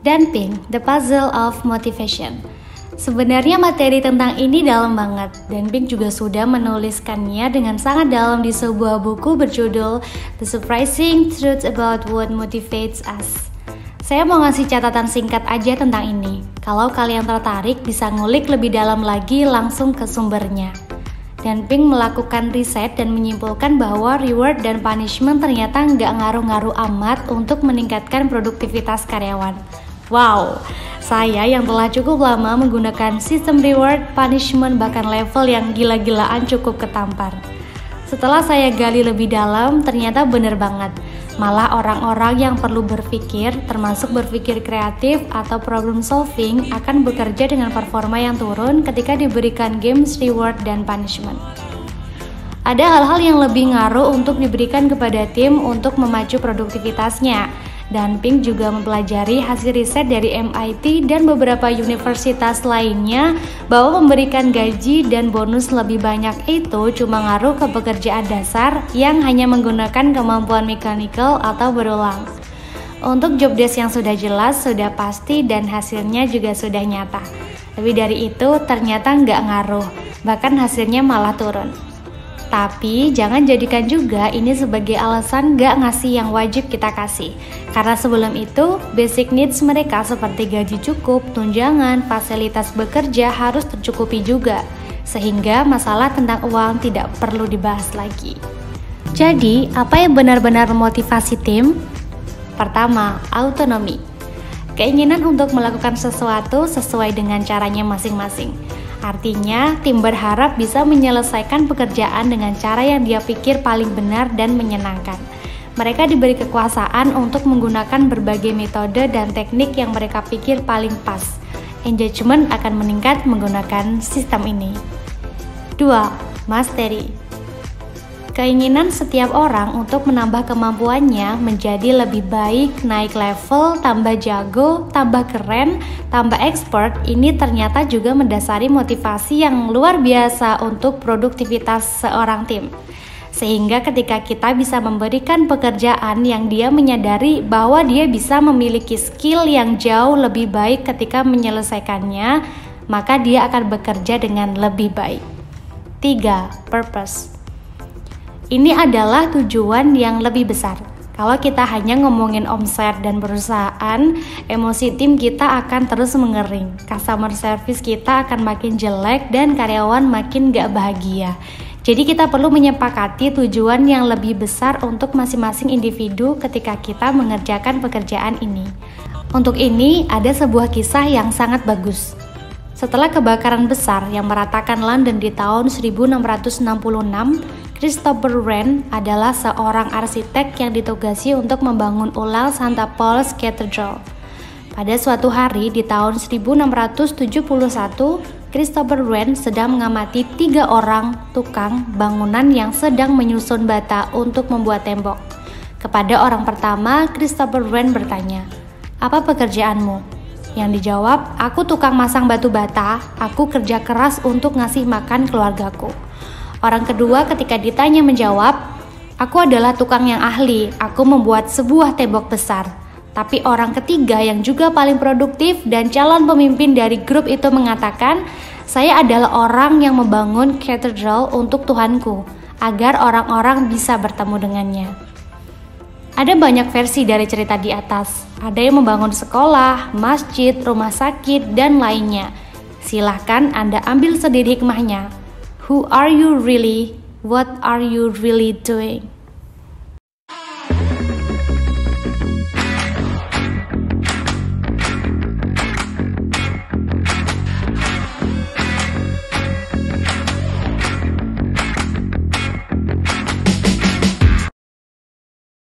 dan Pink, The Puzzle of Motivation. Sebenarnya materi tentang ini dalam banget, dan Pink juga sudah menuliskannya dengan sangat dalam di sebuah buku berjudul The Surprising Truth About What Motivates Us. Saya mau ngasih catatan singkat aja tentang ini. Kalau kalian tertarik bisa ngulik lebih dalam lagi langsung ke sumbernya. Dan Pink melakukan riset dan menyimpulkan bahwa reward dan punishment ternyata nggak ngaruh-ngaruh amat untuk meningkatkan produktivitas karyawan. Wow, saya yang telah cukup lama menggunakan sistem reward, punishment, bahkan level yang gila-gilaan cukup ketampar. Setelah saya gali lebih dalam, ternyata bener banget. Malah orang-orang yang perlu berpikir, termasuk berpikir kreatif atau problem solving, akan bekerja dengan performa yang turun ketika diberikan games, reward, dan punishment. Ada hal-hal yang lebih ngaruh untuk diberikan kepada tim untuk memacu produktivitasnya. Dan Pink juga mempelajari hasil riset dari MIT dan beberapa universitas lainnya bahwa memberikan gaji dan bonus lebih banyak itu cuma ngaruh ke pekerjaan dasar yang hanya menggunakan kemampuan mechanical atau berulang. Untuk job desk yang sudah jelas, sudah pasti, dan hasilnya juga sudah nyata. Lebih dari itu, ternyata nggak ngaruh, bahkan hasilnya malah turun. Tapi jangan jadikan juga ini sebagai alasan gak ngasih yang wajib kita kasih. Karena sebelum itu, basic needs mereka seperti gaji cukup, tunjangan, fasilitas bekerja harus tercukupi juga. Sehingga masalah tentang uang tidak perlu dibahas lagi. Jadi, apa yang benar-benar memotivasi tim? Pertama, autonomi. Keinginan untuk melakukan sesuatu sesuai dengan caranya masing-masing. Artinya, tim berharap bisa menyelesaikan pekerjaan dengan cara yang dia pikir paling benar dan menyenangkan. Mereka diberi kekuasaan untuk menggunakan berbagai metode dan teknik yang mereka pikir paling pas. Engagement akan meningkat menggunakan sistem ini. 2. Mastery. Keinginan setiap orang untuk menambah kemampuannya menjadi lebih baik, naik level, tambah jago, tambah keren, tambah expert, ini ternyata juga mendasari motivasi yang luar biasa untuk produktivitas seorang tim. Sehingga ketika kita bisa memberikan pekerjaan yang dia menyadari bahwa dia bisa memiliki skill yang jauh lebih baik ketika menyelesaikannya, maka dia akan bekerja dengan lebih baik. 3. Purpose. Ini adalah tujuan yang lebih besar. Kalau kita hanya ngomongin omset dan perusahaan, emosi tim kita akan terus mengering. Customer service kita akan makin jelek dan karyawan makin gak bahagia. Jadi kita perlu menyepakati tujuan yang lebih besar untuk masing-masing individu ketika kita mengerjakan pekerjaan ini. Untuk ini ada sebuah kisah yang sangat bagus. Setelah kebakaran besar yang meratakan London di tahun 1666, Christopher Wren adalah seorang arsitek yang ditugasi untuk membangun ulang St. Paul's Cathedral. Pada suatu hari di tahun 1671, Christopher Wren sedang mengamati 3 orang tukang bangunan yang sedang menyusun bata untuk membuat tembok. Kepada orang pertama, Christopher Wren bertanya, "Apa pekerjaanmu?" Yang dijawab, "Aku tukang masang batu bata, aku kerja keras untuk ngasih makan keluargaku." Orang kedua ketika ditanya menjawab, "Aku adalah tukang yang ahli, aku membuat sebuah tembok besar." Tapi orang ketiga yang juga paling produktif dan calon pemimpin dari grup itu mengatakan, "Saya adalah orang yang membangun katedral untuk Tuhanku, agar orang-orang bisa bertemu dengannya." Ada banyak versi dari cerita di atas. Ada yang membangun sekolah, masjid, rumah sakit, dan lainnya. Silahkan Anda ambil sendiri hikmahnya. Who are you really? What are you really doing?